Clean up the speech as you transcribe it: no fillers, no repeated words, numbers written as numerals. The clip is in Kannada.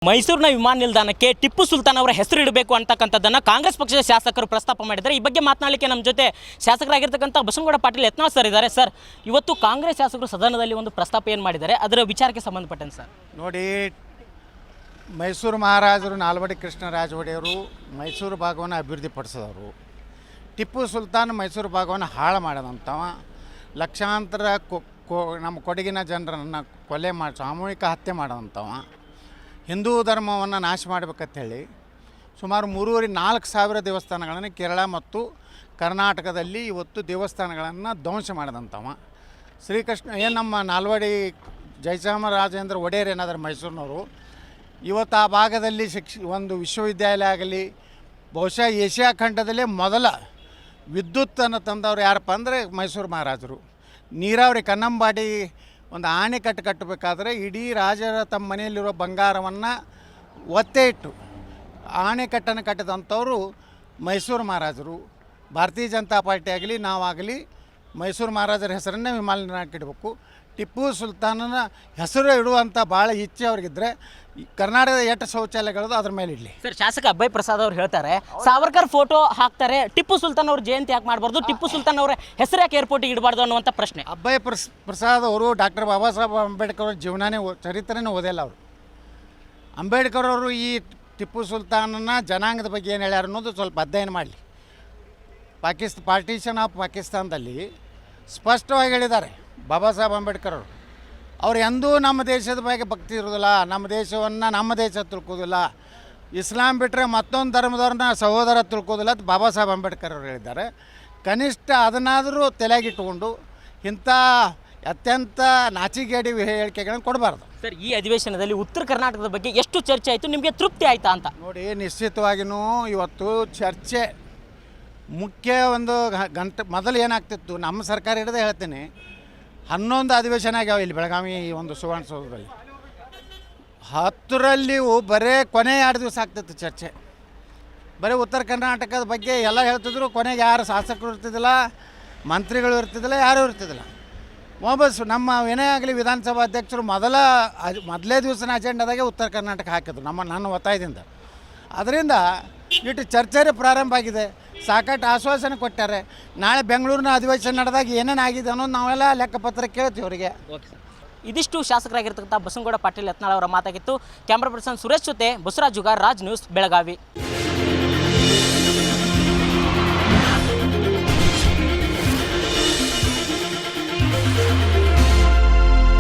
ಮೈಸೂರಿನ ವಿಮಾನ ನಿಲ್ದಾಣಕ್ಕೆ ಟಿಪ್ಪು ಸುಲ್ತಾನ್ ಅವರ ಹೆಸರು ಇಡಬೇಕು ಅಂತಕ್ಕಂಥದ್ದನ್ನು ಕಾಂಗ್ರೆಸ್ ಪಕ್ಷದ ಶಾಸಕರು ಪ್ರಸ್ತಾಪ ಮಾಡಿದ್ದಾರೆ. ಈ ಬಗ್ಗೆ ಮಾತನಾಡಲಿಕ್ಕೆ ನಮ್ಮ ಜೊತೆ ಶಾಸಕರಾಗಿರ್ತಕ್ಕಂಥ ಬಸನಗೌಡ ಪಾಟೀಲ್ ಯತ್ನಾಳ್ ಸರ್ ಇದ್ದಾರೆ. ಸರ್, ಇವತ್ತು ಕಾಂಗ್ರೆಸ್ ಶಾಸಕರು ಸದನದಲ್ಲಿ ಒಂದು ಪ್ರಸ್ತಾಪ ಏನು ಮಾಡಿದ್ದಾರೆ, ಅದರ ವಿಚಾರಕ್ಕೆ ಸಂಬಂಧಪಟ್ಟಂತೆ ಸರ್. ನೋಡಿ, ಮೈಸೂರು ಮಹಾರಾಜರು ನಾಲ್ವಡಿ ಕೃಷ್ಣರಾಜ ಒಡೆಯರು ಮೈಸೂರು ಭಾಗವನ್ನು ಅಭಿವೃದ್ಧಿಪಡಿಸಿದವರು. ಟಿಪ್ಪು ಸುಲ್ತಾನ್ ಮೈಸೂರು ಭಾಗವನ್ನು ಹಾಳು ಮಾಡಿದಂಥವ. ಲಕ್ಷಾಂತರ ನಮ್ಮ ಕೊಡಗಿನ ಜನರನ್ನು ಕೊಲೆ ಮಾಡಿ ಸಾಮೂಹಿಕ ಹತ್ಯೆ ಮಾಡಿದಂಥವ. ಹಿಂದೂ ಧರ್ಮವನ್ನು ನಾಶ ಮಾಡಬೇಕಂತೇಳಿ ಸುಮಾರು 3,500-4,000 ದೇವಸ್ಥಾನಗಳನ್ನು ಕೇರಳ ಮತ್ತು ಕರ್ನಾಟಕದಲ್ಲಿ ಇವತ್ತು ದೇವಸ್ಥಾನಗಳನ್ನು ಧ್ವಂಸ ಮಾಡಿದಂಥವ. ಶ್ರೀಕೃಷ್ಣ ಏನು ನಮ್ಮ ನಾಲ್ವಡಿ ಜಯಚಾಮರಾಜೇಂದ್ರ ಒಡೆಯರ್ ಏನಾದರೂ ಮೈಸೂರಿನವರು, ಇವತ್ತು ಆ ಭಾಗದಲ್ಲಿ ಒಂದು ವಿಶ್ವವಿದ್ಯಾಲಯ ಆಗಲಿ, ಬಹುಶಃ ಏಷ್ಯಾ ಖಂಡದಲ್ಲೇ ಮೊದಲ ವಿದ್ಯುತ್ತನ್ನು ತಂದವರು ಯಾರಪ್ಪ ಅಂದರೆ ಮೈಸೂರು ಮಹಾರಾಜರು. ನೀರಾವರಿ ಕನ್ನಂಬಾಡಿ ಒಂದು ಆಣೆಕಟ್ಟು ಕಟ್ಟಬೇಕಾದ್ರೆ ಇಡೀ ರಾಜರ ತಮ್ಮ ಮನೆಯಲ್ಲಿರೋ ಬಂಗಾರವನ್ನು ಒತ್ತೆ ಇಟ್ಟು ಆಣೆಕಟ್ಟನ್ನು ಕಟ್ಟಿದಂಥವರು ಮೈಸೂರು ಮಹಾರಾಜರು. ಭಾರತೀಯ ಜನತಾ ಪಾರ್ಟಿ ಆಗಲಿ ನಾವಾಗಲಿ ಮೈಸೂರು ಮಹಾರಾಜರ ಹೆಸರನ್ನೇ ವಿಮಾನ ನಿಲ್ದಾಣಕ್ಕೆ ಇಡಬೇಕು. ಟಿಪ್ಪು ಸುಲ್ತಾನನ ಹೆಸರು ಇಡುವಂಥ ಭಾಳ ಇಚ್ಛೆ ಅವ್ರಿಗಿದ್ರೆ ಕರ್ನಾಟಕದ 8 ಶೌಚಾಲಯಗಳದು ಅದ್ರ ಮೇಲೆ ಇಡಲಿ. ಸರ್, ಶಾಸಕ ಅಭಯ್ ಪ್ರಸಾದ್ ಅವರು ಹೇಳ್ತಾರೆ, ಸಾವರ್ಕರ್ ಫೋಟೋ ಹಾಕ್ತಾರೆ, ಟಿಪ್ಪು ಸುಲ್ತಾನ್ ಅವ್ರ ಜಯಂತಿ ಯಾಕೆ ಮಾಡಬಾರ್ದು, ಟಿಪ್ಪು ಸುಲ್ತಾನ್ ಅವರ ಹೆಸರು ಯಾಕೆ ಏರ್ಪೋರ್ಟಿಗೆ ಇಡಬಾರ್ದು ಅನ್ನುವಂಥ ಪ್ರಶ್ನೆ. ಅಭಯ್ ಪ್ರಸಾದ್ ಅವರು ಡಾಕ್ಟರ್ ಬಾಬಾ ಸಾಹೇಬ್ ಅಂಬೇಡ್ಕರ್ ಅವ್ರ ಜೀವನನೇ ಚರಿತ್ರೆನೇ ಓದಿಲ್ಲ ಅವರು. ಅಂಬೇಡ್ಕರ್ ಅವರು ಈ ಟಿಪ್ಪು ಸುಲ್ತಾನನ ಜನಾಂಗದ ಬಗ್ಗೆ ಏನು ಹೇಳ್ಯಾರ ಅನ್ನೋದು ಸ್ವಲ್ಪ ಅಧ್ಯಯನ ಮಾಡಲಿ. ಪಾರ್ಟಿಷನ್ ಆಫ್ ಪಾಕಿಸ್ತಾನದಲ್ಲಿ ಸ್ಪಷ್ಟವಾಗಿ ಹೇಳಿದ್ದಾರೆ ಬಾಬಾ ಸಾಹೇಬ್ ಅಂಬೇಡ್ಕರ್ ಅವರು. ಅವ್ರು ಎಂದೂ ನಮ್ಮ ದೇಶದ ಬಗ್ಗೆ ಭಕ್ತಿ ಇರೋದಿಲ್ಲ, ನಮ್ಮ ದೇಶವನ್ನು ನಮ್ಮ ದೇಶ ತಿಳ್ಕೋದಿಲ್ಲ, ಇಸ್ಲಾಂ ಬಿಟ್ಟರೆ ಮತ್ತೊಂದು ಧರ್ಮದವ್ರನ್ನ ಸಹೋದರ ತಿಳ್ಕೋದಿಲ್ಲ ಅಂತ ಬಾಬಾ ಸಾಹೇಬ್ ಅಂಬೇಡ್ಕರ್ ಅವರು ಹೇಳಿದ್ದಾರೆ. ಕನಿಷ್ಠ ಅದನ್ನಾದರೂ ತಲೆಗಿಟ್ಟುಕೊಂಡು ಇಂಥ ಅತ್ಯಂತ ನಾಚಿಗೇಡಿ ಹೇಳಿಕೆಗಳನ್ನು ಕೊಡಬಾರ್ದು. ಸರ್, ಈ ಅಧಿವೇಶನದಲ್ಲಿ ಉತ್ತರ ಕರ್ನಾಟಕದ ಬಗ್ಗೆ ಎಷ್ಟು ಚರ್ಚೆ ಆಯಿತು, ನಿಮಗೆ ತೃಪ್ತಿ ಆಯಿತಾ ಅಂತ? ನೋಡಿ, ನಿಶ್ಚಿತವಾಗಿಯೂ ಇವತ್ತು ಚರ್ಚೆ ಮುಖ್ಯ ಒಂದು ಗಂಟೆ ಮೊದಲು ಏನಾಗ್ತಿತ್ತು, ನಮ್ಮ ಸರ್ಕಾರ ಹಿಡಿದೇ ಹೇಳ್ತೀನಿ, 11 ಅಧಿವೇಶನ ಆಗ್ಯಾವ ಇಲ್ಲಿ ಬೆಳಗಾವಿ ಒಂದು ಸುವರ್ಣಸೌಧದಲ್ಲಿ. 10ರಲ್ಲಿ ಬರೀ ಕೊನೆ 2 ದಿವಸ ಆಗ್ತಿತ್ತು ಚರ್ಚೆ. ಬರೀ ಉತ್ತರ ಕರ್ನಾಟಕದ ಬಗ್ಗೆ ಎಲ್ಲ ಹೇಳ್ತಿದ್ರು, ಕೊನೆಗೆ ಯಾರು ಶಾಸಕರು ಇರ್ತಿದ್ದಿಲ್ಲ, ಮಂತ್ರಿಗಳು ಇರ್ತಿದ್ದಿಲ್ಲ, ಯಾರೂ ಇರ್ತಿದ್ದಿಲ್ಲ. ವಾಪಸ್ಸು ನಮ್ಮ ಏನೇ ಆಗಲಿ ವಿಧಾನಸಭಾ ಅಧ್ಯಕ್ಷರು ಮೊದಲೇ ದಿವಸನ ಅಜೆಂಡಾದಾಗೆ ಉತ್ತರ ಕರ್ನಾಟಕ ಹಾಕಿದ್ರು ನನ್ನ ಒತ್ತಾಯದಿಂದ. ಅದರಿಂದ ಇಟ್ಟು ಚರ್ಚೆ ಪ್ರಾರಂಭ ಆಗಿದೆ, ಸಾಕಷ್ಟು ಆಶ್ವಾಸನೆ ಕೊಟ್ಟಾರೆ. ನಾಳೆ ಬೆಂಗಳೂರಿನ ಅಧಿವೇಶನ ನಡೆದಾಗ ಏನೇನು ಆಗಿದೆ ಅನ್ನೋದು ನಾವೆಲ್ಲ ಲೆಕ್ಕಪತ್ರ ಕೇಳ್ತೀವಿ ಅವರಿಗೆ. ಇದಿಷ್ಟು ಶಾಸಕರಾಗಿರ್ತಕ್ಕಂಥ ಬಸನಗೌಡ ಪಾಟೀಲ್ ಯತ್ನಾಳ್ ಅವರ ಮಾತಾಗಿತ್ತು. ಕ್ಯಾಮ್ರಾ ಪರ್ಸನ್ ಸುರೇಶ್ ಜೊತೆ ಬಸವರಾಜ್ ಜುಗಾರ್, ರಾಜ್ ನ್ಯೂಸ್, ಬೆಳಗಾವಿ.